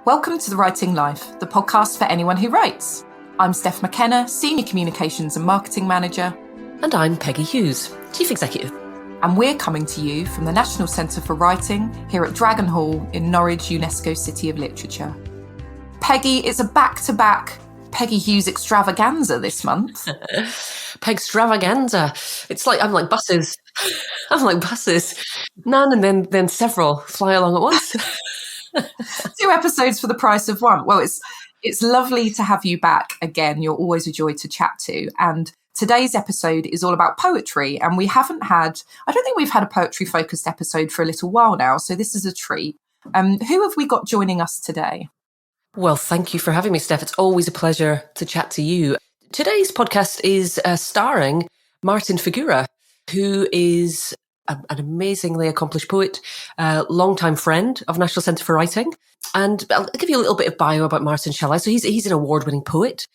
Welcome to The Writing Life, the podcast for anyone who writes. I'm Steph McKenna, Senior Communications and Marketing Manager. And I'm Peggy Hughes, Chief Executive. And we're coming to you from the National Centre for Writing here at Dragon Hall in Norwich, UNESCO City of Literature. Peggy, it's a back-to-back Peggy Hughes extravaganza this month. Pegstravaganza. It's like, I'm like buses. None and then several fly along at once. 2 episodes for the price of one. Well, it's lovely to have you back again. You're always a joy to chat to. And today's episode is all about poetry. And I don't think we've had a poetry-focused episode for a little while now. So this is a treat. Who have we got joining us today? Well, thank you for having me, Steph. It's always a pleasure to chat to you. Today's podcast is starring Martin Figura, who is an amazingly accomplished poet, longtime friend of National Centre for Writing. And I'll give you a little bit of bio about Martin, shall I? So he's an award-winning poet.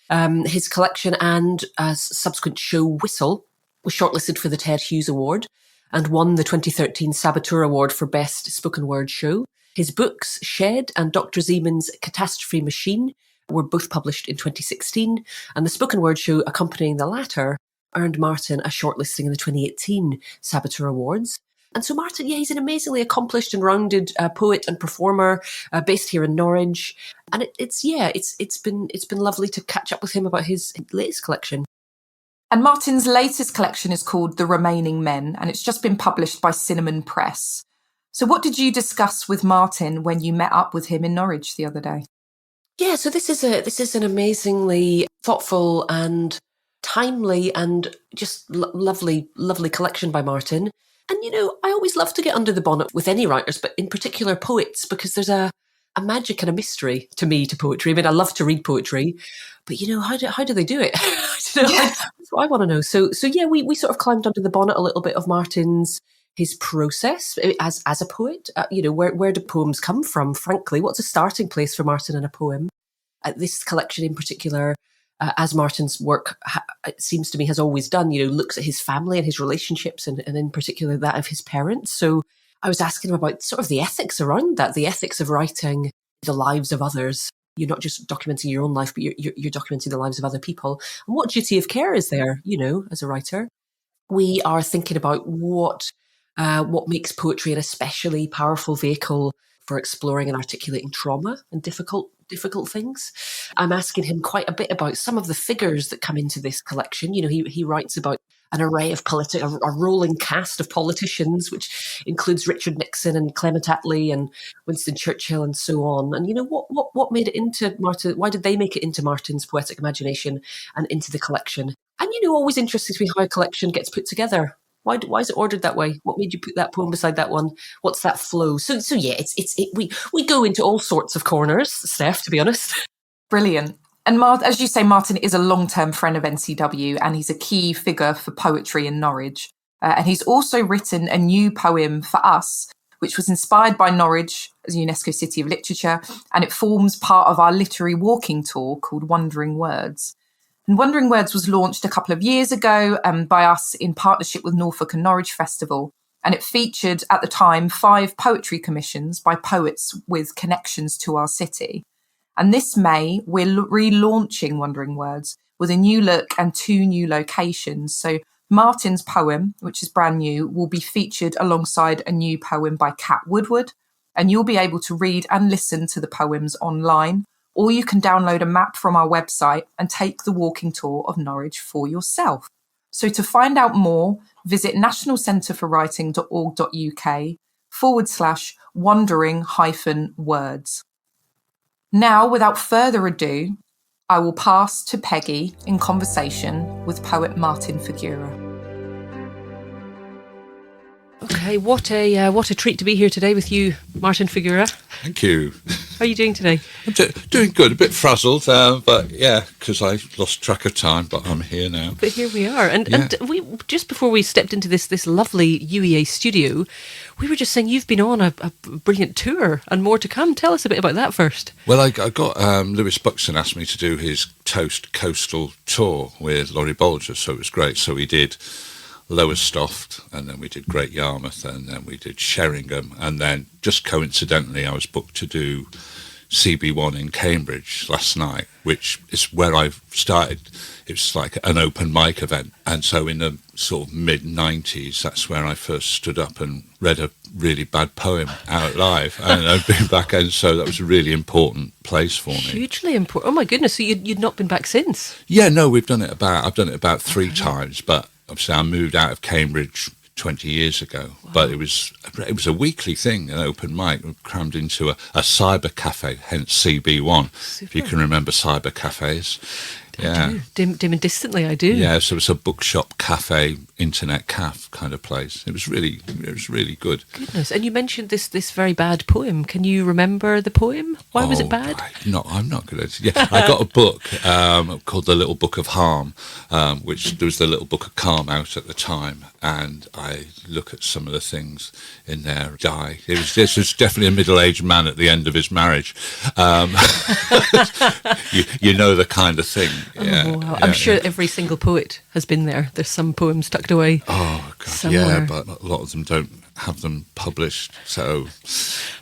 His collection and subsequent show Whistle was shortlisted for the Ted Hughes Award and won the 2013 Saboteur Award for Best Spoken Word Show. His books, Shed and Dr. Zeman's Catastrophe Machine, were both published in 2016, and the spoken word show accompanying the latter earned Martin a shortlisting in the 2018 Saboteur Awards. And so Martin, he's an amazingly accomplished and rounded poet and performer based here in Norwich. And it's been lovely to catch up with him about his latest collection. And Martin's latest collection is called The Remaining Men, and it's just been published by Cinnamon Press. So what did you discuss with Martin when you met up with him in Norwich the other day? Yeah, so this is an amazingly thoughtful and timely and just lovely collection by Martin. And, I always love to get under the bonnet with any writers, but in particular poets, because there's a magic and a mystery to poetry. I mean, I love to read poetry, but, how do they do it? That's what I want to know. So yeah, we sort of climbed under the bonnet a little bit of his process as a poet. Where do poems come from, frankly? What's a starting place for Martin in a poem? This collection in particular, as Martin's work, it seems to me, has always done, looks at his family and his relationships and in particular that of his parents. So I was asking him about sort of the ethics around that, the ethics of writing the lives of others. You're not just documenting your own life, but you're documenting the lives of other people. And what duty of care is there, as a writer? We are thinking about what makes poetry an especially powerful vehicle for exploring and articulating trauma and difficult things. I'm asking him quite a bit about some of the figures that come into this collection. He writes about an array of a rolling cast of politicians, which includes Richard Nixon and Clement Attlee and Winston Churchill and so on. And what made it into Martin? Why did they make it into Martin's poetic imagination and into the collection? And always interesting to me how a collection gets put together. Why is it ordered that way? What made you put that poem beside that one? What's that flow? So yeah, we go into all sorts of corners, Steph, to be honest. Brilliant. And as you say, Martin is a long-term friend of NCW, and he's a key figure for poetry in Norwich. And he's also written a new poem for us, which was inspired by Norwich as a UNESCO City of Literature, and it forms part of our literary walking tour called Wandering Words. And Wandering Words was launched a couple of years ago by us in partnership with Norfolk and Norwich Festival. And it featured, at the time, 5 poetry commissions by poets with connections to our city. And this May, we're relaunching Wandering Words with a new look and 2 new locations. So Martin's poem, which is brand new, will be featured alongside a new poem by Cat Woodward. And you'll be able to read and listen to the poems online, or you can download a map from our website and take the walking tour of Norwich for yourself. So to find out more, visit nationalcentreforwriting.org.uk/wandering-words. Now, without further ado, I will pass to Peggy in conversation with poet Martin Figura. Okay, what a treat to be here today with you, Martin Figura. Thank you. How are you doing today? I'm doing good, a bit frazzled, but yeah, because I lost track of time, but I'm here now. But here we are. And we just before we stepped into this lovely UEA studio, we were just saying you've been on a brilliant tour and more to come. Tell us a bit about that first. Well, I got Lewis Buxton asked me to do his Toast Coastal tour with Laurie Bolger, so it was great. So we did Lowestoft, and then we did Great Yarmouth, and then we did Sheringham, and then just coincidentally I was booked to do CB1 in Cambridge last night, which is where I started. It's like an open mic event. And so in the sort of mid-90s, that's where I first stood up and read a really bad poem out live. And I've been back, and so that was a really important place for me. Hugely important. Oh my goodness, so you'd not been back since? Yeah, no, I've done it about 3 times, but obviously I moved out of Cambridge 20 years ago. Wow. But it was a weekly thing, an open mic, crammed into a cyber cafe, hence CB1. Super. If you can remember cyber cafes. I do. Dim and distantly, I do. Yeah, so it's a bookshop, cafe, internet cafe kind of place. It was really good. Goodness, and you mentioned this very bad poem. Can you remember the poem? Why was it bad? I'm not good at it. Yeah, I got a book called The Little Book of Harm, which there was The Little Book of Calm out at the time, and I look at some of the things in there. This was definitely a middle-aged man at the end of his marriage. You know the kind of thing. Yeah, wow. Yeah, I'm sure every single poet has been there. There's some poems tucked away. Oh, God, somewhere. Yeah, but a lot of them don't have them published. So,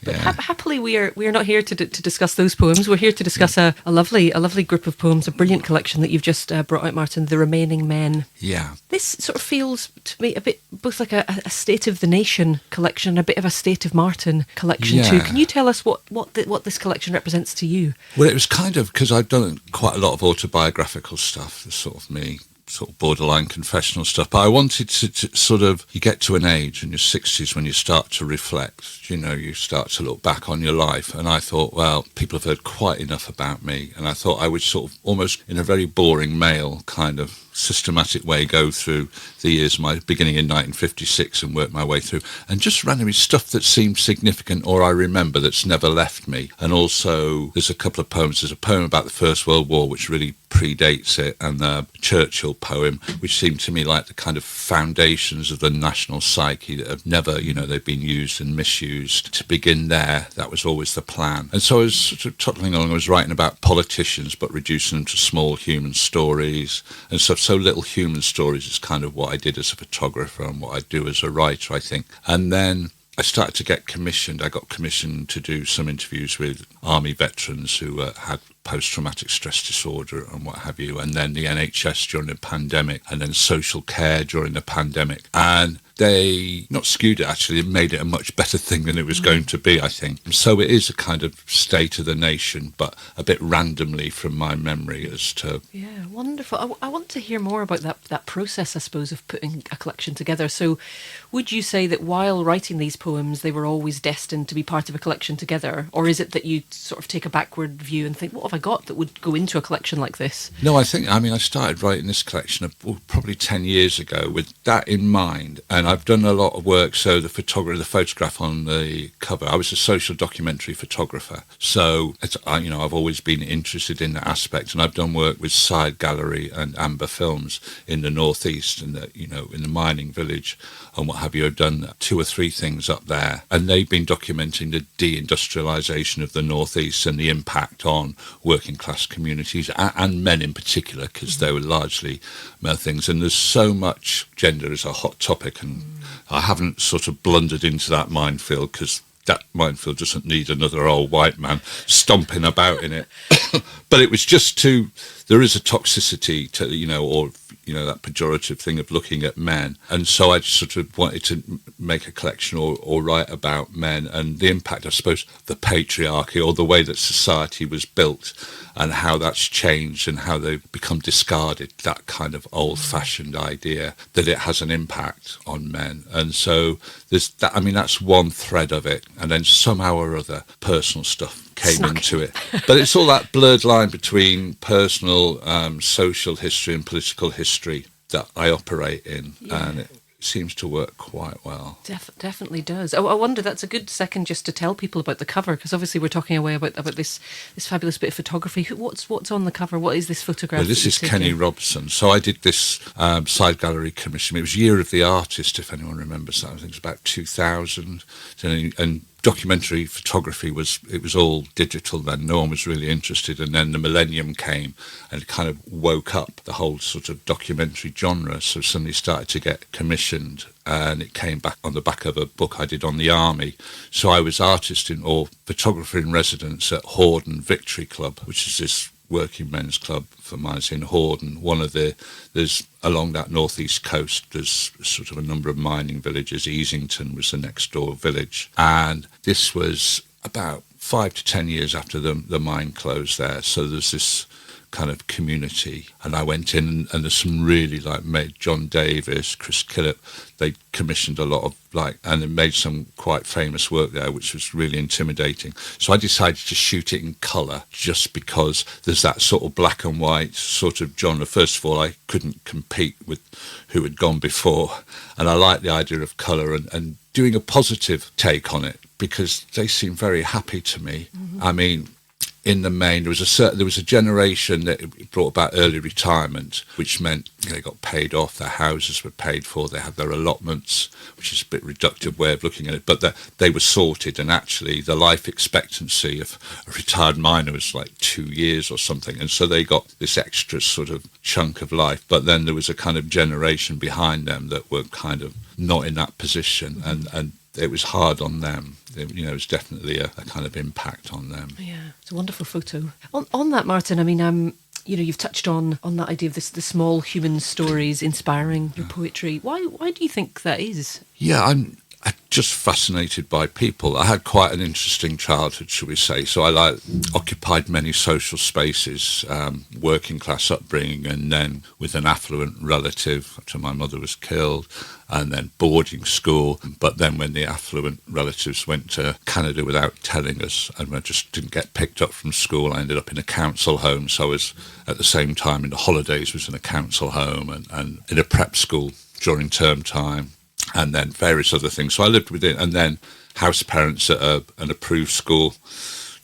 but happily, we are not here to discuss those poems. We're here to discuss a lovely group of poems, a brilliant collection that you've just brought out, Martin. The Remaining Men. Yeah, this sort of feels to me a bit both like a State of the Nation collection, a bit of a State of Martin collection too. Can you tell us what this collection represents to you? Well, it was kind of because I've done quite a lot of autobiographical stuff. That's sort of me. Sort of borderline confessional stuff, but I wanted to sort of, you get to an age in your 60s when you start to reflect, you start to look back on your life, and I thought, well, people have heard quite enough about me, and I thought I would sort of almost in a very boring male kind of systematic way go through the years, my beginning in 1956 and work my way through, and just randomly stuff that seemed significant or I remember that's never left me. And also there's a couple of poems. There's a poem about the First World War which really predates it, and the Churchill poem, which seemed to me like the kind of foundations of the national psyche that have never, they've been used and misused. To begin there, that was always the plan. And so I was sort of toddling along, I was writing about politicians but reducing them to small human stories and stuff. So little human stories is kind of what I did as a photographer and what I do as a writer, I think. And then I started to get commissioned. I got commissioned to do some interviews with army veterans who had post-traumatic stress disorder and what have you, and then the NHS during the pandemic, and then social care during the pandemic. And they not skewed it, actually, made it a much better thing than it was going to be, I think. So it is a kind of State of the Nation, but a bit randomly from my memory as to... Yeah, wonderful. I want to hear more about that process, I suppose, of putting a collection together. So would you say that while writing these poems, they were always destined to be part of a collection together? Or is it that you sort of take a backward view and think, what have I got that would go into a collection like this? No, I started writing this collection probably 10 years ago with that in mind. And I've done a lot of work. So the photograph on the cover, I was a social documentary photographer. So I've always been interested in that aspect, and I've done work with Side Gallery and Amber Films in the northeast, and in the mining village and what have you. I've done 2 or 3 things up there, and they've been documenting the deindustrialisation of the northeast and the impact on working class communities and men in particular, because they were largely male things. And there's so much gender is a hot topic, and I haven't sort of blundered into that minefield because that minefield doesn't need another old white man stomping about in it. But it was just there is a toxicity to, that pejorative thing of looking at men. And so I sort of wanted to make a collection or write about men and the impact, I suppose, the patriarchy or the way that society was built and how that's changed and how they've become discarded, that kind of old-fashioned idea that it has an impact on men. And so there's that, that's one thread of it. And then somehow or other, personal stuff came into it. But it's all that blurred line between personal, social history and political history that I operate in. Yeah. And it seems to work quite well. Definitely does. I wonder, that's a good second just to tell people about the cover, because obviously we're talking away about this fabulous bit of photography. What's on the cover? What is this photograph? Well, this is Kenny Robson. So I did this Side Gallery commission. It was Year of the Artist, if anyone remembers that. I think it was about 2000. And documentary photography was all digital then. No one was really interested. And then the millennium came and it kind of woke up the whole sort of documentary genre. So suddenly started to get commissioned, and it came back on the back of a book I did on the army. So I was or photographer in residence at Horden Victory Club, which is this working men's club for mines in Horden. There's along that northeast coast, there's sort of a number of mining villages. Easington was the next door village. And this was about 5 to 10 years after the mine closed there. So there's this kind of community, and I went in, and there's some really John Davis, Chris Killip, they commissioned a lot of and they made some quite famous work there, which was really intimidating. So I decided to shoot it in colour, just because there's that sort of black and white sort of genre. First of all, I couldn't compete with who had gone before, and I liked the idea of colour and doing a positive take on it, because they seemed very happy to me. Mm-hmm. I mean, in the main, there was a generation that brought about early retirement, which meant they got paid off, their houses were paid for, they had their allotments, which is a bit reductive way of looking at it, but they were sorted. And actually the life expectancy of a retired miner was 2 years or something, and so they got this extra sort of chunk of life. But then there was a kind of generation behind them that were kind of not in that position, and it was hard on them. It was definitely a kind of impact on them. Yeah, it's a wonderful photo. On that, Martin, I mean, you've touched on that idea of the small human stories inspiring your poetry. Why do you think that is? Yeah, I'm just fascinated by people. I had quite an interesting childhood, shall we say. So I occupied many social spaces, working class upbringing, and then with an affluent relative after my mother was killed, and then boarding school. But then when the affluent relatives went to Canada without telling us, and I just didn't get picked up from school, I ended up in a council home. So I was, at the same time, in the holidays, was in a council home and in a prep school during term time, and then various other things. So I lived with it, and then house parents at an approved school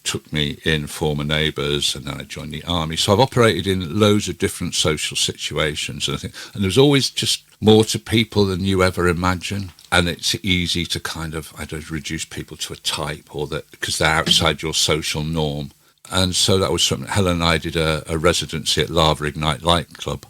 took me in, former neighbours, and then I joined the army. So I've operated in loads of different social situations, and there's always just more to people than you ever imagine. And it's easy to kind of, reduce people to a type, or that because they're outside your social norm. And so that was something. Helen and I did a residency at Lava Ignite Light Club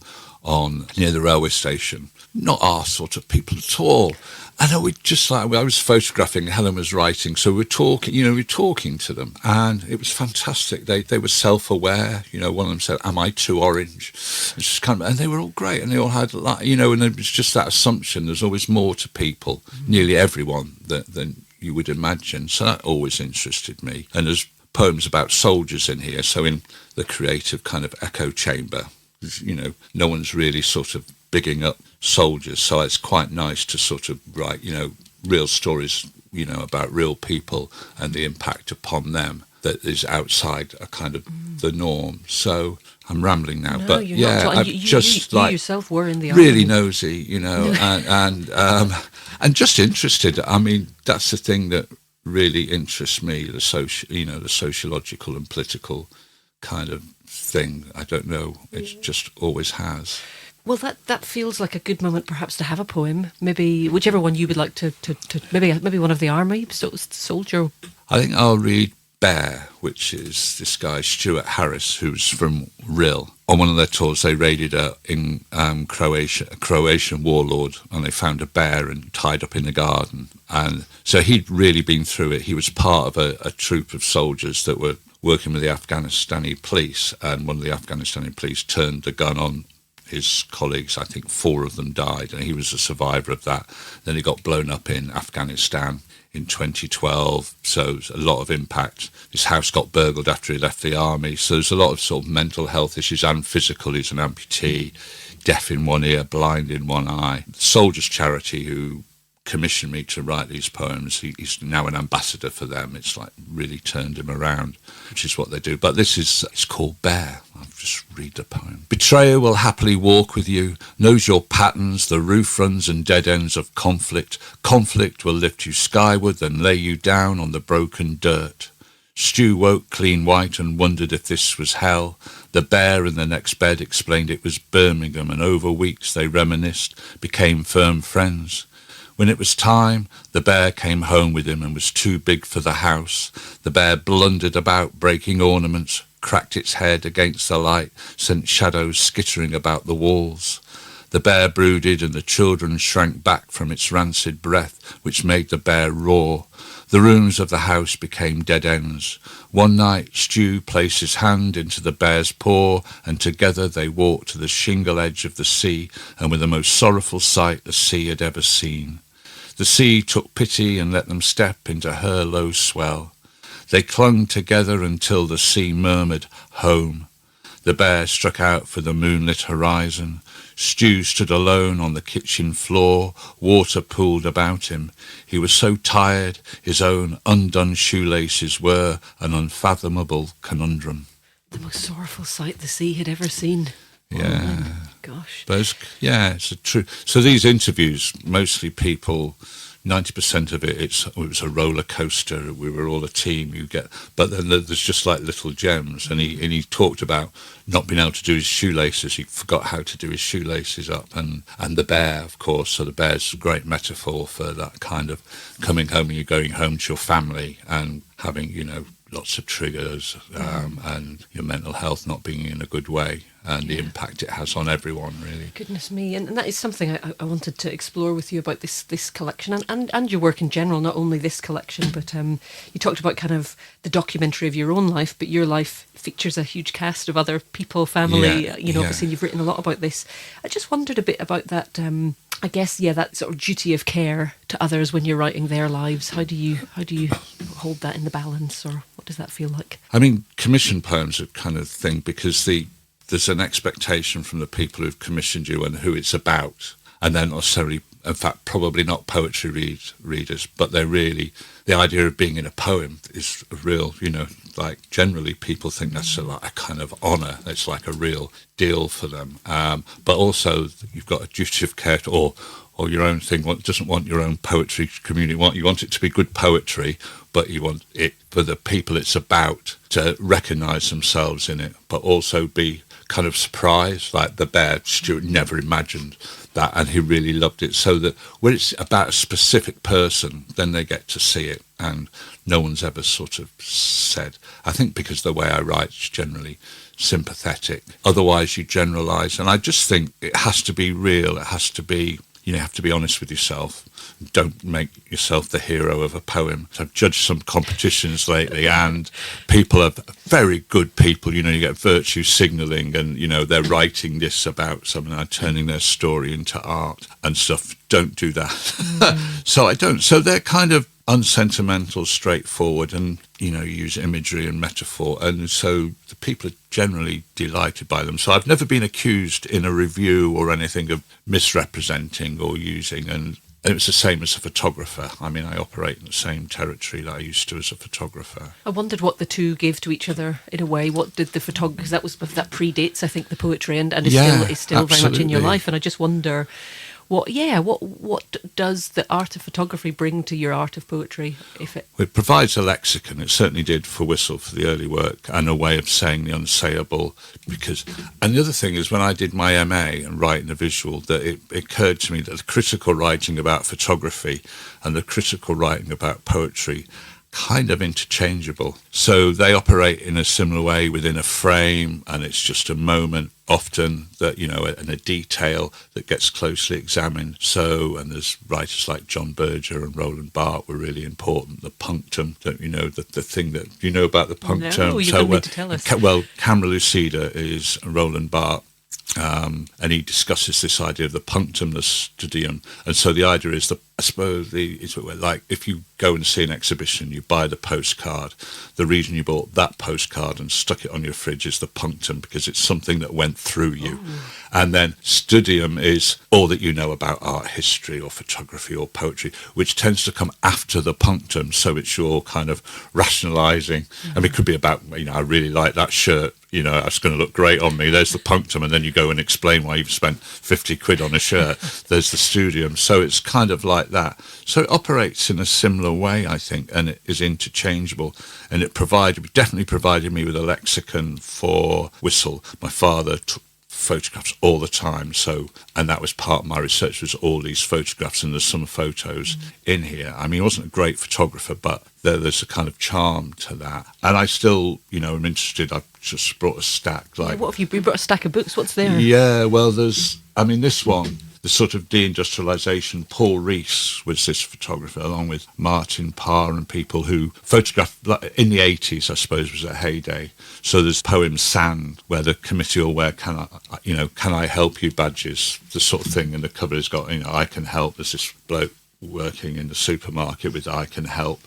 near the railway station. Not our sort of people at all. And we just I was photographing, Helen was writing, so we were talking to them, and it was fantastic. They were self-aware. One of them said, "Am I too orange?" It's just and they were all great, and they all had and it was just that assumption. There's always more to people, nearly everyone, than you would imagine. So that always interested me. And there's poems about soldiers in here. So in the creative kind of echo chamber, no one's really sort of bigging up soldiers, so it's quite nice to sort of write real stories about real people and the impact upon them that is outside a kind of the norm. So I'm rambling now, no, but you're not. I'm you yourself were in the really army. nosy, and just interested. I mean, that's the thing that really interests me, the sociological and political kind of thing. I don't know, it just always has. Well, that feels like a good moment, perhaps, to have a poem. Maybe whichever one you would like to maybe one of the army soldier. I think I'll read Bear, which is this guy Stuart Harris, who's from Ril. On one of their tours, they raided in Croatia, a Croatian warlord, and they found a bear and tied up in the garden. And so he'd really been through it. He was part of a troop of soldiers that were working with the Afghanistani police, and one of the Afghanistani police turned the gun on his colleagues. I think 4 of them died, and he was a survivor of that. Then he got blown up in Afghanistan in 2012, so there's a lot of impact. His house got burgled after he left the army, so there's a lot of sort of mental health issues and physical. He's an amputee, deaf in one ear, blind in one eye. The Soldiers Charity, who commissioned me to write these poems, he's now an ambassador for them. It's really turned him around, which is what they do. But it's called Bear. I'll just read the poem. Betrayer will happily walk with you, knows your patterns, the roof runs and dead ends of conflict. Conflict will lift you skyward, then lay you down on the broken dirt. Stu woke clean white and wondered if this was hell. The bear in the next bed explained it was Birmingham, and over weeks they reminisced, became firm friends. When it was time, the bear came home with him and was too big for the house. The bear blundered about, breaking ornaments, cracked its head against the light, sent shadows skittering about the walls. The bear brooded, and the children shrank back from its rancid breath, which made the bear roar. The rooms of the house became dead ends. One night, Stu placed his hand into the bear's paw, and together they walked to the shingle edge of the sea, and were the most sorrowful sight the sea had ever seen. The sea took pity and let them step into her low swell. They clung together until the sea murmured, "Home." The bear struck out for the moonlit horizon. Stu stood alone on the kitchen floor. Water pooled about him. He was so tired, his own undone shoelaces were an unfathomable conundrum. The most sorrowful sight the sea had ever seen. Yeah. Oh, gosh. But it's a true. So these interviews, mostly people, 90% of it was a roller coaster. We were all a team. But then there's just like little gems. And he talked about not being able to do his shoelaces. He forgot how to do his shoelaces up. And the bear, of course. So the bear's a great metaphor for that kind of coming home and you're going home to your family and having, lots of triggers and your mental health not being in a good way and the impact it has on everyone, really. Goodness me. And that is something I wanted to explore with you about this collection and your work in general, not only this collection, but you talked about kind of the documentary of your own life, but your life features a huge cast of other people, family, obviously you've written a lot about this. I just wondered a bit about that, I guess, that sort of duty of care to others when you're writing their lives. How do you hold that in the balance, or what does that feel like? I mean, commission poems are kind of thing because there's an expectation from the people who've commissioned you and who it's about, and they're not necessarily, in fact, probably not poetry readers, but they're really, the idea of being in a poem is a real, like generally people think that's a kind of honour. It's like a real deal for them. But also you've got a duty of care or your own thing. Doesn't want your own poetry community. You want it to be good poetry, but you want it for the people it's about to recognise themselves in it, but also be kind of surprised, like the bear. Stuart never imagined that, and he really loved it. So that when it's about a specific person, then they get to see it, and no one's ever sort of said, I think because the way I write is generally sympathetic. Otherwise you generalise, and I just think it has to be real. It has to be, you have to be honest with yourself. Don't make yourself the hero of a poem. So I've judged some competitions lately, and people are very good people. You get virtue signalling, and they're writing this about someone and turning their story into art and stuff. Don't do that. So I don't. So they're kind of unsentimental, straightforward, and use imagery and metaphor, and so the people are generally delighted by them. So I've never been accused in a review or anything of misrepresenting or using, and it was the same as a photographer. I mean, I operate in the same territory that I used to as a photographer. I wondered what the two gave to each other in a way. What did the photography, because that predates, I think, the poetry and is still very much in your life. And I just wonder, what does the art of photography bring to your art of poetry? It provides a lexicon. It certainly did for Whistle, for the early work, and a way of saying the unsayable. And the other thing is, when I did my MA and writing a visual, that it occurred to me that the critical writing about photography and the critical writing about poetry kind of interchangeable. So they operate in a similar way within a frame, and it's just a moment often that, and a detail that gets closely examined. So, and there's writers like John Berger and Roland Barthes were really important. The punctum, don't you know, the thing that, you know about the punctum? No, you don't need to tell us. Well, Camera Lucida is Roland Barthes. And he discusses this idea of the punctum, the studium, and so the idea is that I suppose it's like if you go and see an exhibition, you buy the postcard. The reason you bought that postcard and stuck it on your fridge is the punctum, because it's something that went through you. And then studium is all that you know about art history or photography or poetry, which tends to come after the punctum. So it's your kind of rationalising. I mean, it could be about, I really like that shirt. It's going to look great on me. There's the punctum, and then you go and explain why you've spent 50 quid on a shirt. There's the studium. So it's kind of like that. So it operates in a similar way, I think, and it is interchangeable. And it definitely provided me with a lexicon for Whistle. My father photographs all the time. So, and that was part of my research, was all these photographs, and there's some photos in here. I mean, he wasn't a great photographer, but there's a kind of charm to that. And I still, am interested. I've just brought a stack. Like, what have you brought? A stack of books? What's there? Yeah, well, this one, the sort of deindustrialization. Paul Rees was this photographer, along with Martin Parr and people who photographed, like, in the 80s, I suppose, was a heyday. So there's poem Sand, where the committee will wear can I help you badges, the sort of thing, and the cover has got, I can help. There's this bloke working in the supermarket with I can help.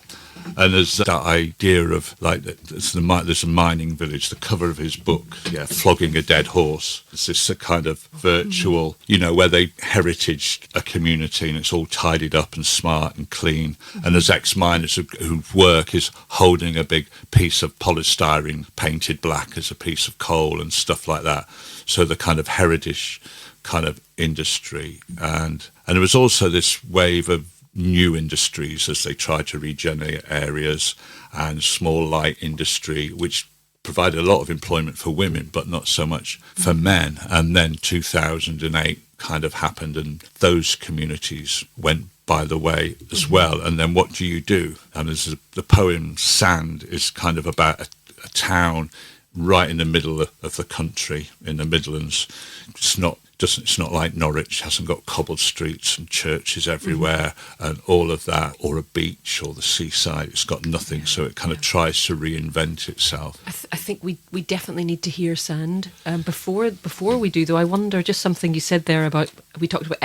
And there's that idea of, like, there's a mining village, the cover of his book, flogging a dead horse. It's this kind of virtual, where they heritaged a community, and it's all tidied up and smart and clean. And there's ex-miners whose work is holding a big piece of polystyrene painted black as a piece of coal and stuff like that. So the kind of heritage kind of industry. And there was also this wave of new industries as they tried to regenerate areas, and small light industry, which provided a lot of employment for women, but not so much for men. And then 2008 kind of happened, and those communities went by the way as well. And then what do you do? And the poem Sand is kind of about a town right in the middle of the country, in the Midlands. It's not like Norwich, hasn't got cobbled streets and churches everywhere and all of that, or a beach or the seaside. It's got nothing, so it kind of tries to reinvent itself. I think we definitely need to hear Sand. Before we do, though, I wonder, just something you said there about, we talked about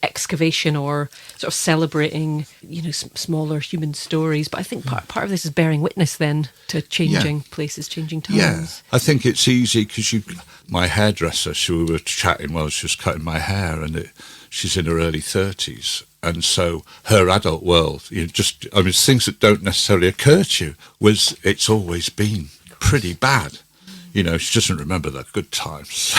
excavation or sort of celebrating, smaller human stories, but I think part of this is bearing witness then to changing places, changing times. Yeah, I think it's easy because my hairdresser, we were chatting while she was cutting my hair, and she's in her early 30s. And so her adult world, things that don't necessarily occur to you, was it's always been pretty bad. She doesn't remember the good times.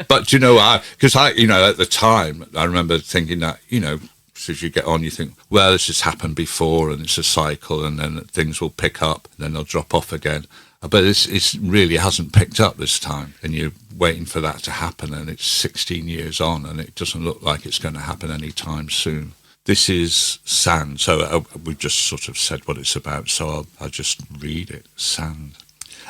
But, because at the time, I remember thinking that, as you get on, you think, well, this has happened before, and it's a cycle, and then things will pick up, and then they'll drop off again. But it really hasn't picked up this time, and you're waiting for that to happen, and it's 16 years on, and it doesn't look like it's going to happen anytime soon. This is Sand, so we've just sort of said what it's about, so I'll just read it, Sand.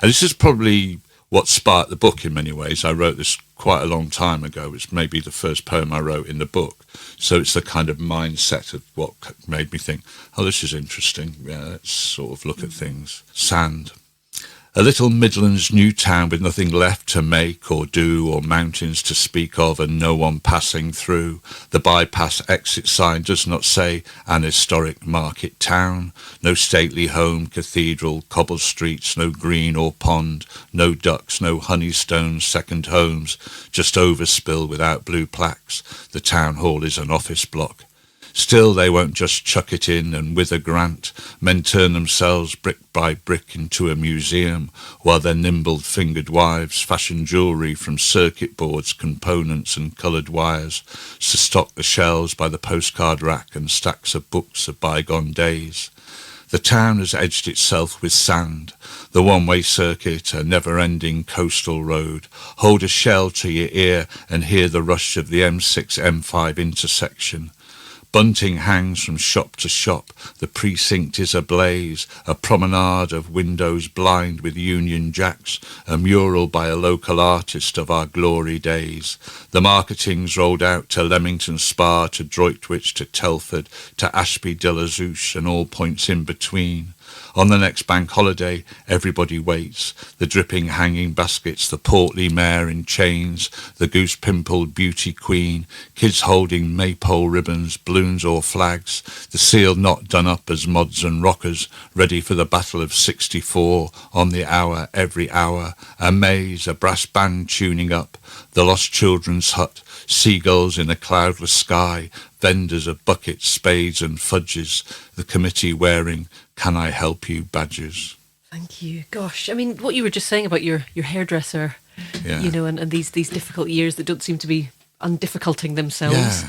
And this is probably what sparked the book in many ways. I wrote this quite a long time ago. It's maybe the first poem I wrote in the book. So it's the kind of mindset of what made me think, oh, this is interesting. Yeah, let's sort of look at things. Sand. A little Midlands new town with nothing left to make or do, or mountains to speak of, and no one passing through. The bypass exit sign does not say an historic market town. No stately home, cathedral, cobble streets, no green or pond, no ducks, no honeystones, second homes, just overspill without blue plaques. The town hall is an office block. Still, they won't just chuck it in, and with a grant, men turn themselves brick by brick into a museum, while their nimble-fingered wives fashion jewellery from circuit boards, components and coloured wires, to stock the shelves by the postcard rack and stacks of books of bygone days. The town has edged itself with sand, the one-way circuit, a never-ending coastal road. Hold a shell to your ear and hear the rush of the M6-M5 intersection. Bunting hangs from shop to shop, the precinct is ablaze, a promenade of windows blind with Union Jacks, a mural by a local artist of our glory days. The marketing's rolled out to Leamington Spa, to Droitwich, to Telford, to Ashby de la Zouch, and all points in between. On the next bank holiday, everybody waits. The dripping hanging baskets, the portly mare in chains, the goose-pimpled beauty queen, kids holding maypole ribbons, balloons or flags, the seal knot done up as mods and rockers, ready for the battle of 64, on the hour, every hour, a maze, a brass band tuning up, the lost children's hut, seagulls in a cloudless sky, vendors of buckets, spades and fudges, the committee wearing "Can I help you" badges. Thank you. Gosh, I mean, what you were just saying about your hairdresser, and these difficult years that don't seem to be undifficulting themselves.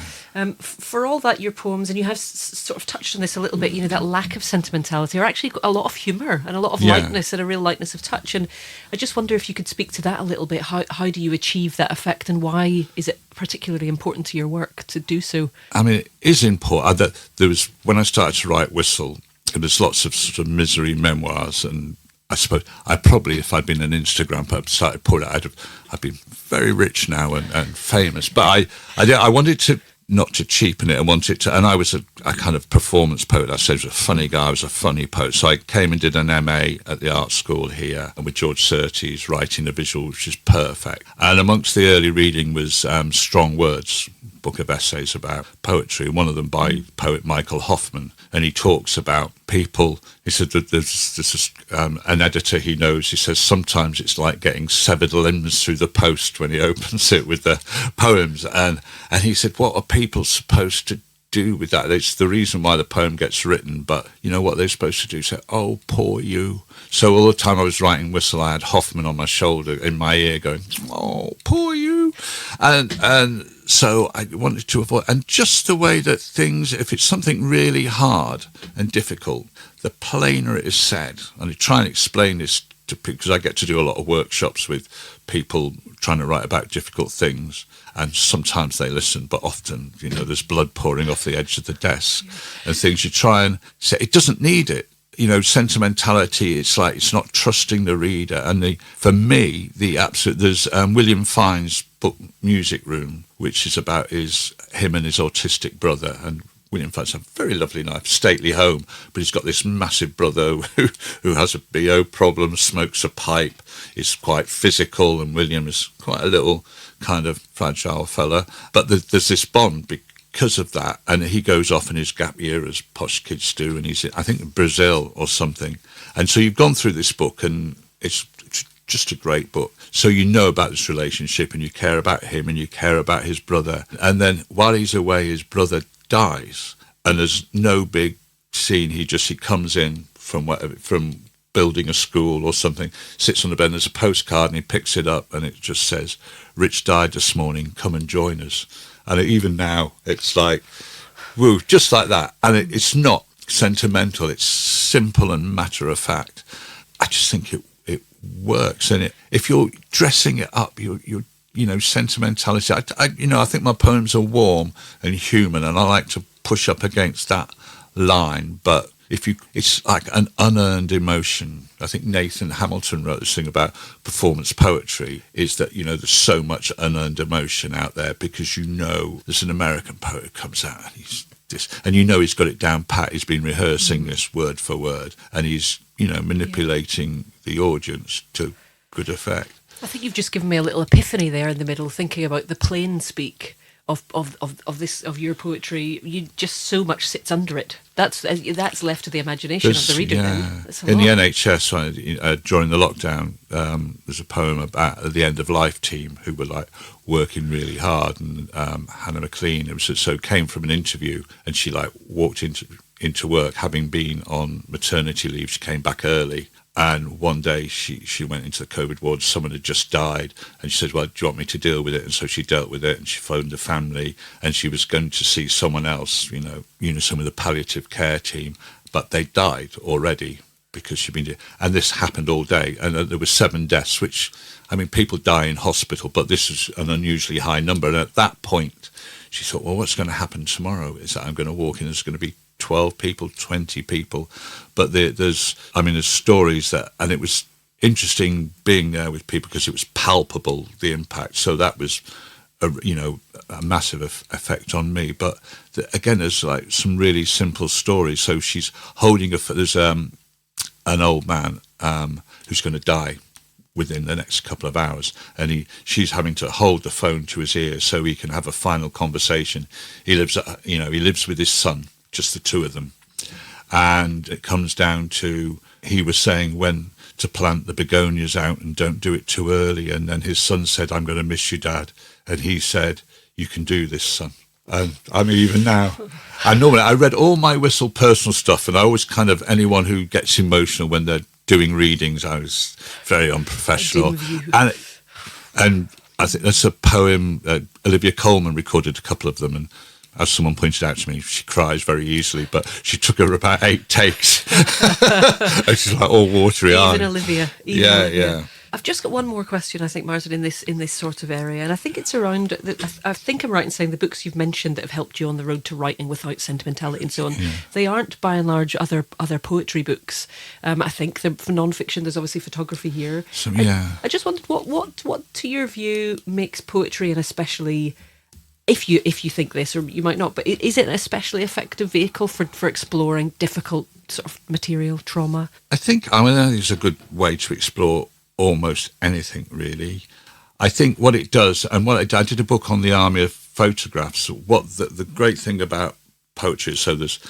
For all that, your poems, and you have sort of touched on this a little bit, that lack of sentimentality are actually a lot of humour and a lot of lightness and a real lightness of touch. And I just wonder if you could speak to that a little bit. How do you achieve that effect, and why is it particularly important to your work to do so? I mean, it is important. There was, when I started to write Whistle, there's lots of sort of misery memoirs, and I suppose I probably, if I'd been an Instagram person, started putting it, I'd been very rich now and famous. But I wanted to not to cheapen it. I wanted to, and I was a kind of performance poet. I said I was a funny guy. I was a funny poet. So I came and did an MA at the art school here, and with George Surtees writing the visual, which is perfect. And amongst the early reading was Strong Words, book of essays about poetry, one of them by poet Michael Hoffman, and he talks about people. He said that there's an editor he knows, he says sometimes it's like getting severed limbs through the post when he opens it with the poems, and he said, what are people supposed to do with that? It's the reason why the poem gets written, but you know what they're supposed to do? Say, oh, poor you. So all the time I was writing Whistle, I had Hoffman on my shoulder, in my ear, going, oh, poor you. And so I wanted to avoid, and just the way that things, if it's something really hard and difficult, the plainer it is said, and I try and explain this to people, because I get to do a lot of workshops with people trying to write about difficult things, and sometimes they listen, but often, there's blood pouring off the edge of the desk and things. You try and say, it doesn't need it. Sentimentality, it's like, it's not trusting the reader. And for me, there's William Fine's book Music Room, which is about him and his autistic brother. And William Fine's a very lovely, nice, stately home, but he's got this massive brother who has a BO problem, smokes a pipe, is quite physical, and William is quite a little kind of fragile fella. But there's this bond because of that, and he goes off in his gap year, as posh kids do, and he's, I think, in Brazil or something. And so you've gone through this book, and it's just a great book. So you know about this relationship, and you care about him, and you care about his brother. And then while he's away, his brother dies, and there's no big scene. He comes in from building a school or something, sits on the bed, and there's a postcard, and he picks it up, and it just says, Rich died this morning, come and join us. And even now, it's like, woo, just like that. And it's not sentimental, it's simple and matter of fact. I just think it works. And if you're dressing it up, you're sentimentality. I think my poems are warm and human, and I like to push up against that line. But it's like an unearned emotion. I think Nathan Hamilton wrote this thing about performance poetry, is that, there's so much unearned emotion out there, because there's an American poet who comes out and he's this, and he's got it down pat. He's been rehearsing this word for word, and he's, manipulating the audience to good effect. I think you've just given me a little epiphany there in the middle, thinking about the plain speak of your poetry. You just so much sits under it. That's left to the imagination of the reader. Yeah. In the NHS, during the lockdown, there's a poem about the end of life team who were like working really hard, and Hannah McLean came from an interview, and she walked into work having been on maternity leave. She came back early. And one day she went into the COVID ward. Someone had just died, and she said, well, do you want me to deal with it? And so she dealt with it, and she phoned the family, and she was going to see someone else, some of the palliative care team, but they died already because she'd been. And this happened all day, and there were 7 deaths, which, people die in hospital, but this is an unusually high number. And at that point, she thought, well, what's going to happen tomorrow? Is that I'm going to walk in, there's going to be 12 people, 20 people, but there's stories that, and it was interesting being there with people because it was palpable, the impact. So that was a massive effect on me. But again, there's some really simple stories. So she's holding there's an old man who's going to die within the next couple of hours, and she's having to hold the phone to his ear so he can have a final conversation. He lives with his son, just the two of them, and it comes down to, he was saying when to plant the begonias out and don't do it too early, and then his son said, I'm going to miss you, Dad, and he said, you can do this, son. And even now, and normally I read all my Whistle personal stuff, and I always anyone who gets emotional when they're doing readings, I was very unprofessional, and I think that's a poem. Olivia Colman recorded a couple of them, and as someone pointed out to me, she cries very easily, but she took her about 8 takes. And she's like all watery eyed. Even Olivia. Yeah. I've just got one more question, I think, Martin, in this sort of area, and I think it's around. I think I'm right in saying the books you've mentioned that have helped you on the road to writing without sentimentality and so on. Yeah. They aren't, by and large, other poetry books. I think for non-fiction, there's obviously photography here. So, yeah. I just wondered what, to your view, makes poetry, and especially if you think this, or you might not, but is it an especially effective vehicle for exploring difficult sort of material, trauma? I think it's a good way to explore almost anything, really. I think what it does, and I did a book on the army of photographs. What the great thing about poetry is, so there's,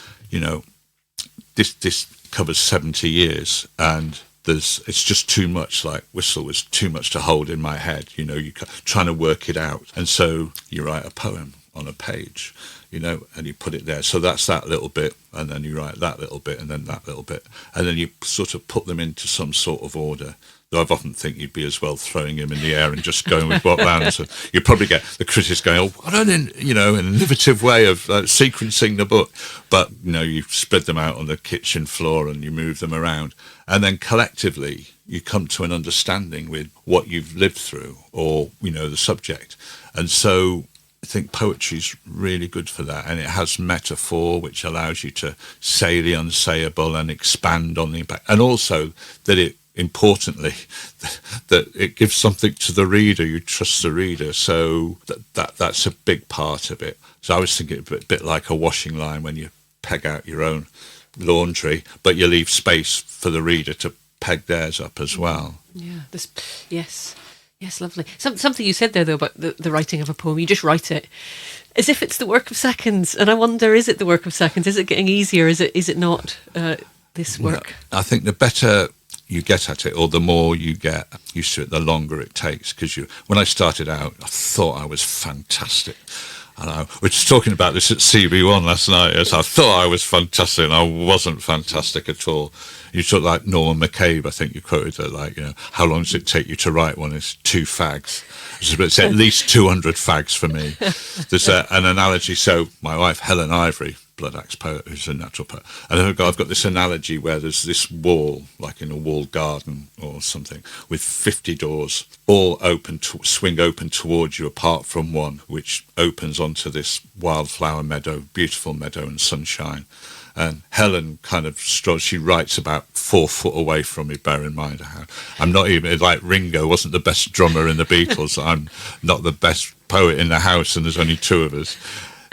this covers 70 years, and it's just too much. Like Whistle was too much to hold in my head. You're trying to work it out, and so you write a poem on a page, and you put it there. So that's that little bit, and then you write that little bit, and then that little bit, and then you sort of put them into some sort of order. Though I've often think you'd be as well throwing him in the air and just going with what lands. So you probably get the critics going, "Oh, what an innovative way of sequencing the book." But you spread them out on the kitchen floor and you move them around, and then collectively you come to an understanding with what you've lived through, or the subject. And so I think poetry's really good for that, and it has metaphor, which allows you to say the unsayable and expand on the impact, and also that importantly, that it gives something to the reader. You trust the reader, so that's a big part of it. So I was thinking a bit like a washing line when you peg out your own laundry, but you leave space for the reader to peg theirs up as well. Yeah. Yes, lovely. Something you said there, though, about the writing of a poem. You just write it as if it's the work of seconds, and I wonder, is it the work of seconds? Is it getting easier? Is it not this work? No, I think the better you get at it, or the more you get used to it, the longer it takes. Because when I started out, I thought I was fantastic. And I was just talking about this at CB1 last night. Yes, I thought I was fantastic, and I wasn't fantastic at all. You talk like Norman McCabe, I think you quoted that, how long does it take you to write one? It's 2 fags. It's at least 200 fags for me. There's an analogy. So my wife, Helen Ivory, Blood Axe poet, who's a natural poet, and I've got this analogy where there's this wall, like in a walled garden or something, with 50 doors, all swing open towards you, apart from one, which opens onto this wildflower meadow, beautiful meadow and sunshine. And Helen kind of she writes about 4 foot away from me, bear in mind. I'm not even, like Ringo wasn't the best drummer in the Beatles. I'm not the best poet in the house, and there's only 2 of us.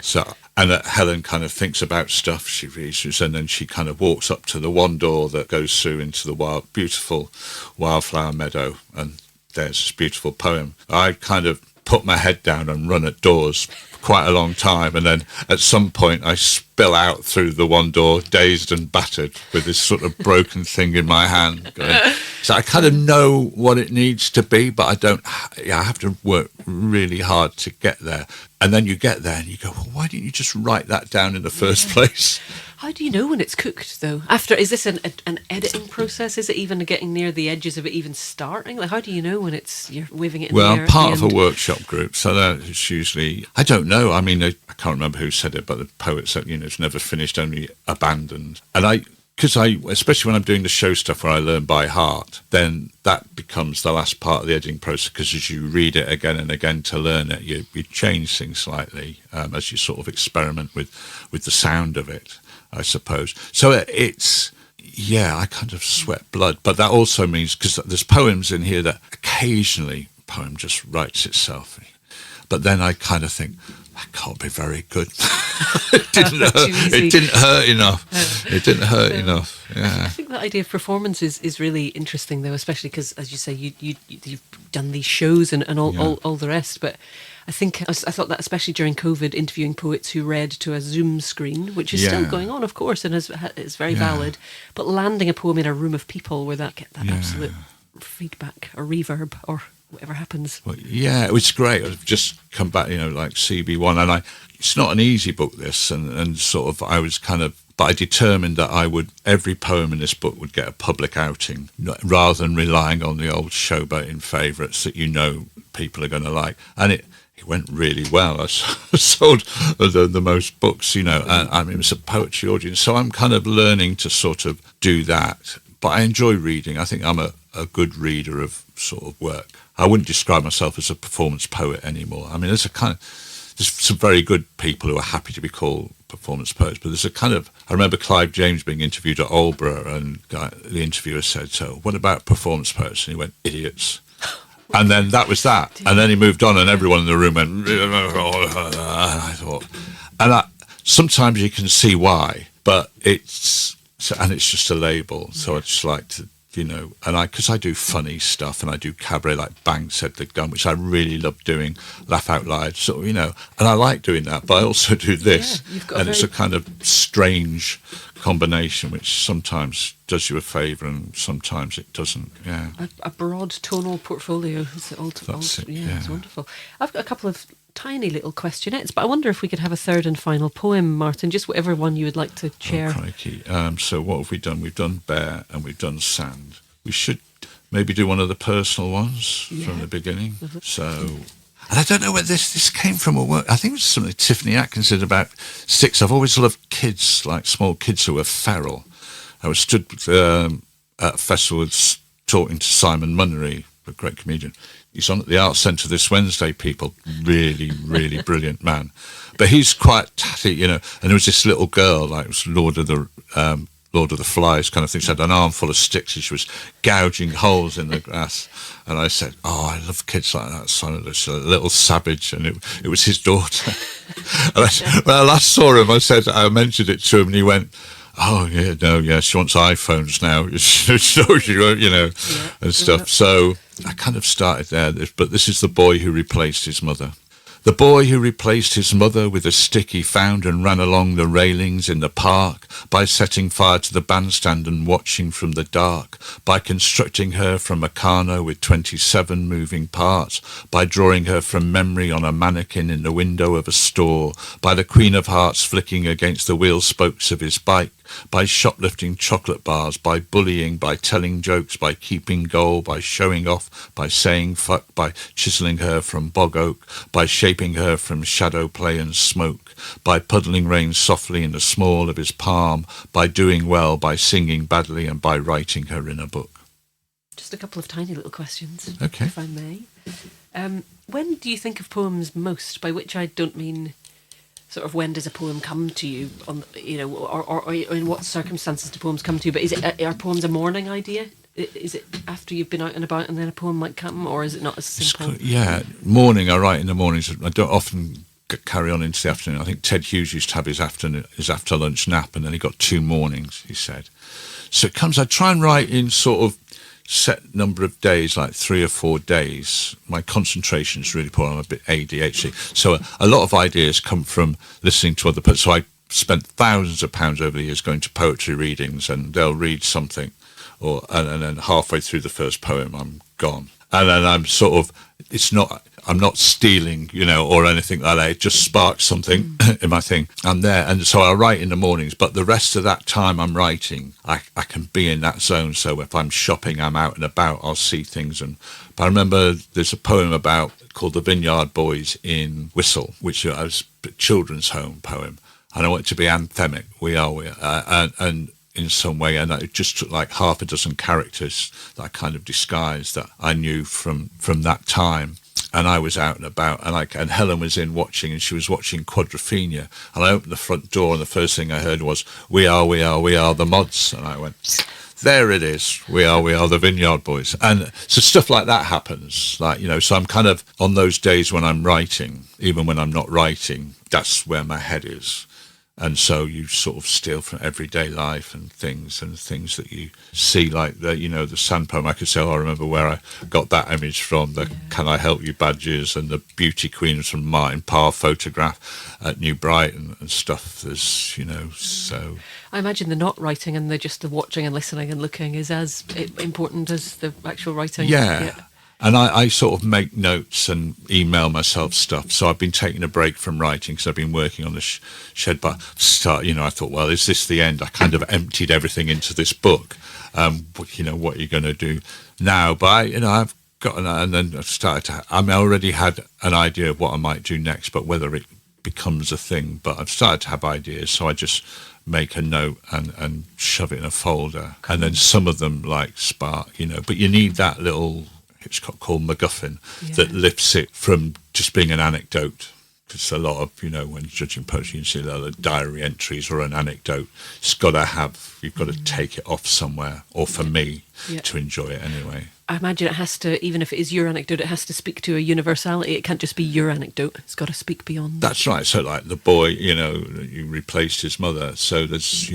So, and Helen kind of thinks about stuff, she reads, and then she kind of walks up to the one door that goes through into the beautiful wildflower meadow, and there's this beautiful poem. I kind of put my head down and run at doors quite a long time, and then at some point I spill out through the one door, dazed and battered, with this sort of broken thing in my hand going. So I kind of know what it needs to be, but I have to work really hard to get there. And then you get there and you go, well, why didn't you just write that down in the first place? How do you know when it's cooked, though? Is this an editing process? Is it even getting near the edges of it even starting? Like, how do you know when you're waving it in the air? Well, I'm part of a workshop group, so that's usually, I don't know. I mean, I can't remember who said it, but the poet said, it's never finished, only abandoned. And because especially when I'm doing the show stuff where I learn by heart, then that becomes the last part of the editing process, because as you read it again and again to learn it, you change things slightly as you sort of experiment with the sound of it, I suppose. So I kind of sweat blood. But that also means, because there's poems in here that occasionally a poem just writes itself. But then I kind of think, that can't be very good. It didn't hurt enough. It didn't hurt enough. Yeah. I think that idea of performance is really interesting, though, especially because, as you say, you've done these shows and all the rest. But I thought that especially during COVID, interviewing poets who read to a Zoom screen, which is still going on, of course, and is very valid. But landing a poem in a room of people where get that absolute feedback or reverb or whatever happens. Well, yeah, it was great. I've just come back, like CB1, and it's not an easy book, this, and sort of but I determined that every poem in this book would get a public outing, rather than relying on the old showboating favourites that people are going to like. And it went really well. I sold the most books, and I mean, it was a poetry audience. So I'm kind of learning to sort of do that. But I enjoy reading. I think I'm a good reader of sort of work. I wouldn't describe myself as a performance poet anymore. I mean, there's some very good people who are happy to be called performance poets, but there's a kind of, I remember Clive James being interviewed at Aldborough, and the interviewer said, "So what about performance poets?" And he went, "Idiots." And then that was that. And then he moved on, and everyone in the room went, I thought, and sometimes you can see why, but it's just a label. So I just like to, and because I do funny stuff and I do cabaret, like Bang Said the Gun, which I really love doing, laugh out loud, and I like doing that, but I also do this. Yeah, it's a kind of strange combination, which sometimes does you a favour and sometimes it doesn't. Yeah, a broad tonal portfolio is it's wonderful. I've got a couple of tiny little questionettes, but I wonder if we could have a third and final poem, Martin, just whatever one you would like to share. Oh, crikey. So what have we done? We've done Bear and we've done Sand. We should maybe do one of the personal ones from the beginning. Mm-hmm. So, and I don't know where this came from or what. I think it was something Tiffany Atkins did about 6. I've always loved kids, like small kids who were feral. I was stood at a festival talking to Simon Munnery, a great comedian. He's on at the Arts Centre this Wednesday, people. Really, really brilliant man. But he's quite tatty, and there was this little girl, like it was Lord of the Flies kind of thing. She had an armful of sticks and she was gouging holes in the grass. And I said, "Oh, I love kids like that, son of this little savage." And it was his daughter. And when I last saw him, I mentioned it to him, and he went, "Oh, yeah, no, yeah, she wants iPhones now." So she won't, and stuff. So I kind of started there, but this is the boy who replaced his mother. The boy who replaced his mother with a stick he found and ran along the railings in the park, by setting fire to the bandstand and watching from the dark, by constructing her from Meccano with 27 moving parts, by drawing her from memory on a mannequin in the window of a store, by the Queen of Hearts flicking against the wheel spokes of his bike, by shoplifting chocolate bars, by bullying, by telling jokes, by keeping goal, by showing off, by saying fuck, by chiselling her from bog oak, by shaping her from shadow play and smoke, by puddling rain softly in the small of his palm, by doing well, by singing badly, and by writing her in a book. Just a couple of tiny little questions, okay, if I may. When do you think of poems most? By which I don't mean sort of when does a poem come to you, or in what circumstances do poems come to you? But are poems a morning idea? Is it after you've been out and about and then a poem might come, or is it not as simple? Yeah, morning. I write in the mornings. I don't often carry on into the afternoon. I think Ted Hughes used to have his after lunch nap, and then he got 2 mornings, he said. So it comes. I try and write in sort of set number of days, like 3 or 4 days. My concentration is really poor. I'm a bit ADHD. So a lot of ideas come from listening to other poets. So I spent thousands of pounds over the years going to poetry readings, and they'll read something, and then halfway through the first poem, I'm gone. And then I'm sort of, I'm not stealing, or anything like that. It just sparks something in my thing. I'm there. And so I write in the mornings, but the rest of that time I'm writing, I can be in that zone. So if I'm shopping, I'm out and about, I'll see things. But I remember there's a poem called The Vineyard Boys in Whistle, which was a children's home poem. And I want it to be anthemic. We are. And in some way, and it just took like half a dozen characters that I kind of disguised that I knew from that time. And I was out and about, and Helen was in watching, and she was watching Quadrophenia. And I opened the front door, and the first thing I heard was, we are the mods. And I went, there it is. We are the Vineyard Boys. And so stuff like that happens. So I'm kind of, on those days when I'm writing, even when I'm not writing, that's where my head is. And so you sort of steal from everyday life and things that you see, like the sand poem. I could say, I remember where I got that image from, the Can I Help You badges, and the Beauty Queen from Martin Parr photograph at New Brighton and stuff. There's, so... I imagine the not writing and the watching and listening and looking is as important as the actual writing. Yeah. And I sort of make notes and email myself stuff. So I've been taking a break from writing because I've been working on the shed. But I thought, well, is this the end? I kind of emptied everything into this book. What are you going to do now? But I've and then I started to. I already had an idea of what I might do next, but whether it becomes a thing. But I've started to have ideas, so I just make a note and shove it in a folder, and then some of them like spark, But you need that little, it's called MacGuffin, that lifts it from just being an anecdote. Because a lot of, when judging poetry, you see a lot of diary entries or an anecdote. You've got to take it off somewhere, or for me, to enjoy it anyway. I imagine it has to, even if it is your anecdote, it has to speak to a universality. It can't just be your anecdote. It's got to speak beyond. That's right. So like the boy, you replaced his mother. So there's,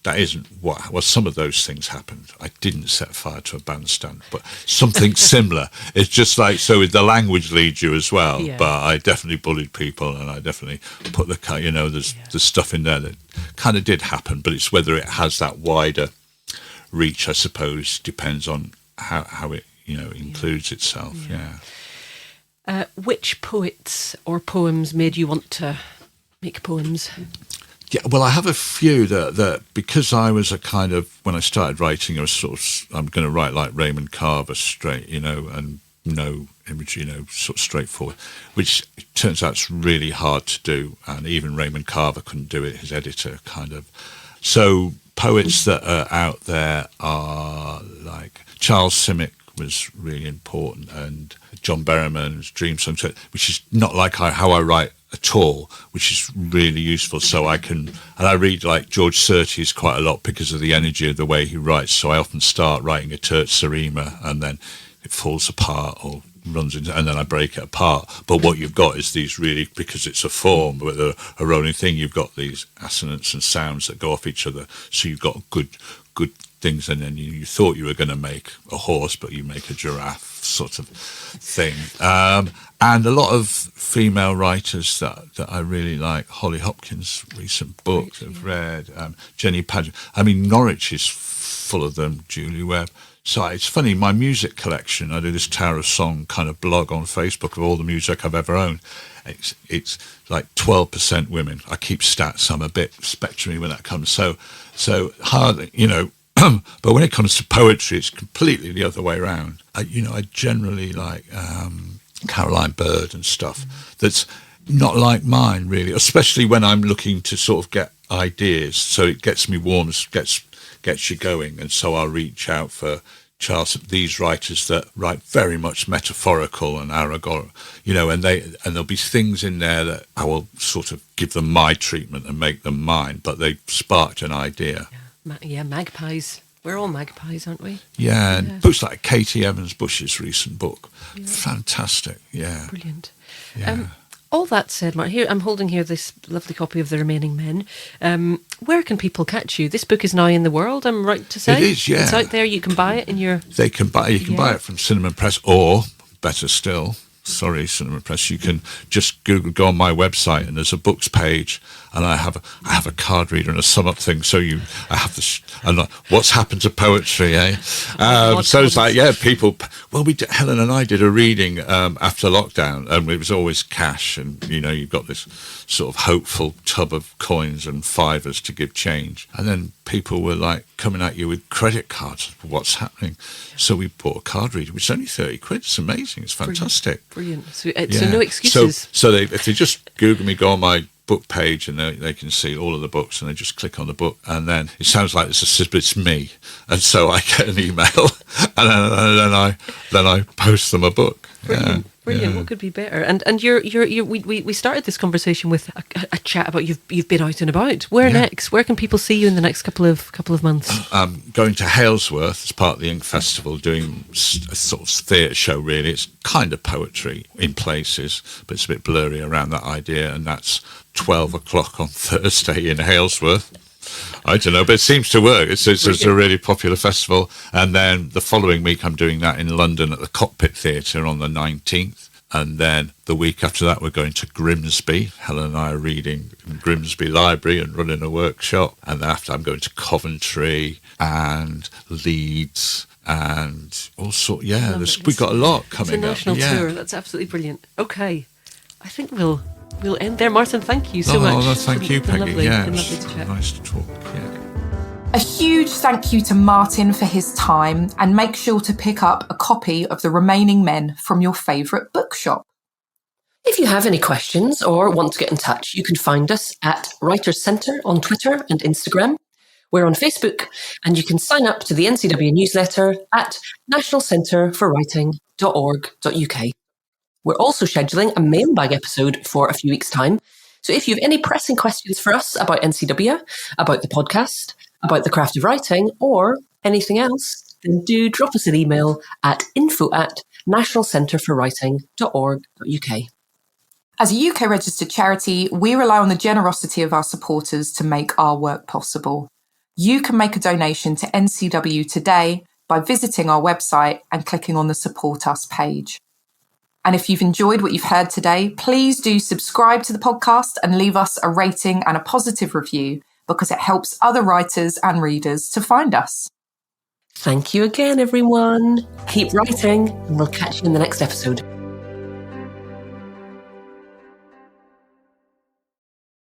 that isn't what, well, some of those things happened. I didn't set fire to a bandstand, but something similar. It's just like, so the language leads you as well. Yeah. But I definitely bullied people, and I definitely put there's stuff in there that kind of did happen, but it's whether it has that wider reach, I suppose, depends on how it includes itself. Which poets or poems made you want to make poems? Yeah, well, I have a few that because I was a kind of, when I started writing, I was sort of, I'm going to write like Raymond Carver straight, and no image, sort of straightforward, which it turns out it's really hard to do, and even Raymond Carver couldn't do it, his editor kind of. So poets that are out there are like Charles Simic was really important, and John Berriman's Dream Song, which is not like how I write at all, which is really useful. So and I read like George Surtees quite a lot because of the energy of the way he writes. So I often start writing a terza rima and then it falls apart or runs into, and then I break it apart. But what you've got is these really, because it's a form with a rolling thing, you've got these assonance and sounds that go off each other. So you've got good things, and then you thought you were going to make a horse, but you make a giraffe sort of thing. And a lot of female writers that I really like, Holly Hopkins' recent book I've read, Jenny Paget. I mean, Norwich is full of them, Julie Webb. So it's funny, my music collection, I do this Tower of Song kind of blog on Facebook of all the music I've ever owned. It's like 12% women. I keep stats, I'm a bit spectrumy when that comes. So hard, but when it comes to poetry, it's completely the other way around. I generally like Caroline Bird and stuff that's not like mine, really, especially when I'm looking to sort of get ideas. So it gets me warm, gets you going. And so I'll reach out for these writers that write very much metaphorical and allegorical, and there'll be things in there that I will sort of give them my treatment and make them mine, but they sparked an idea. Yeah, magpies. We're all magpies, aren't we? Yeah, and books like Katie Evans Bush's recent book. Yeah. Fantastic, yeah. Brilliant. Yeah. All that said, Martin, here I'm holding here this lovely copy of The Remaining Men. Where can people catch you? This book is now in the world, I'm right to say? It is, yeah. It's out there, you can buy it in your... You can buy it from Cinnamon Press, or, better still, Cinnamon Press, you can just go on my website and there's a books page, and I have a card reader and a sum up thing. So I have this. What's happened to poetry, eh? So it's like, people. Well, Helen and I did a reading after lockdown, and it was always cash, and you've got this sort of hopeful tub of coins and fivers to give change, and then people were like coming at you with credit cards. What's happening? So we bought a card reader, which is only 30 quid. It's amazing. It's fantastic. Brilliant. So no excuses. So if they just Google me, go on my book page, and they can see all of the books, and they just click on the book, and then it sounds like it's me, and so I get an email, and then I post them a book. Brilliant. Brilliant. What could be better? And we started this conversation with a chat about you've been out and about. Where next? Where can people see you in the next couple of months? I'm going to Halesworth as part of the Ink Festival, doing a sort of theatre show. Really, it's kind of poetry in places, but it's a bit blurry around that idea. And that's 12 o'clock on Thursday in Halesworth. I don't know, but it seems to work. It's a really popular festival. And then the following week, I'm doing that in London at the Cockpit Theatre on the 19th. And then the week after that, we're going to Grimsby. Helen and I are reading in Grimsby Library and running a workshop. And then after, I'm going to Coventry and Leeds and all sorts. Yeah, we've got a lot coming up. It's a national tour. That's absolutely brilliant. Okay, I think we'll end there. Martin, thank you so much. Thank you, Peggy. Been lovely it to was chat. nice to talk. Yeah. A huge thank you to Martin for his time, and make sure to pick up a copy of The Remaining Men from your favourite bookshop. If you have any questions or want to get in touch, you can find us at Writers Centre on Twitter and Instagram. We're on Facebook, and you can sign up to the NCW newsletter at nationalcentreforwriting.org.uk. We're also scheduling a mailbag episode for a few weeks' time. So if you have any pressing questions for us about NCW, about the podcast, about the craft of writing, or anything else, then do drop us an email at info@nationalcentreforwriting.org.uk. As a UK registered charity, we rely on the generosity of our supporters to make our work possible. You can make a donation to NCW today by visiting our website and clicking on the Support Us page. And if you've enjoyed what you've heard today, please do subscribe to the podcast and leave us a rating and a positive review, because it helps other writers and readers to find us. Thank you again, everyone. Keep writing, and we'll catch you in the next episode.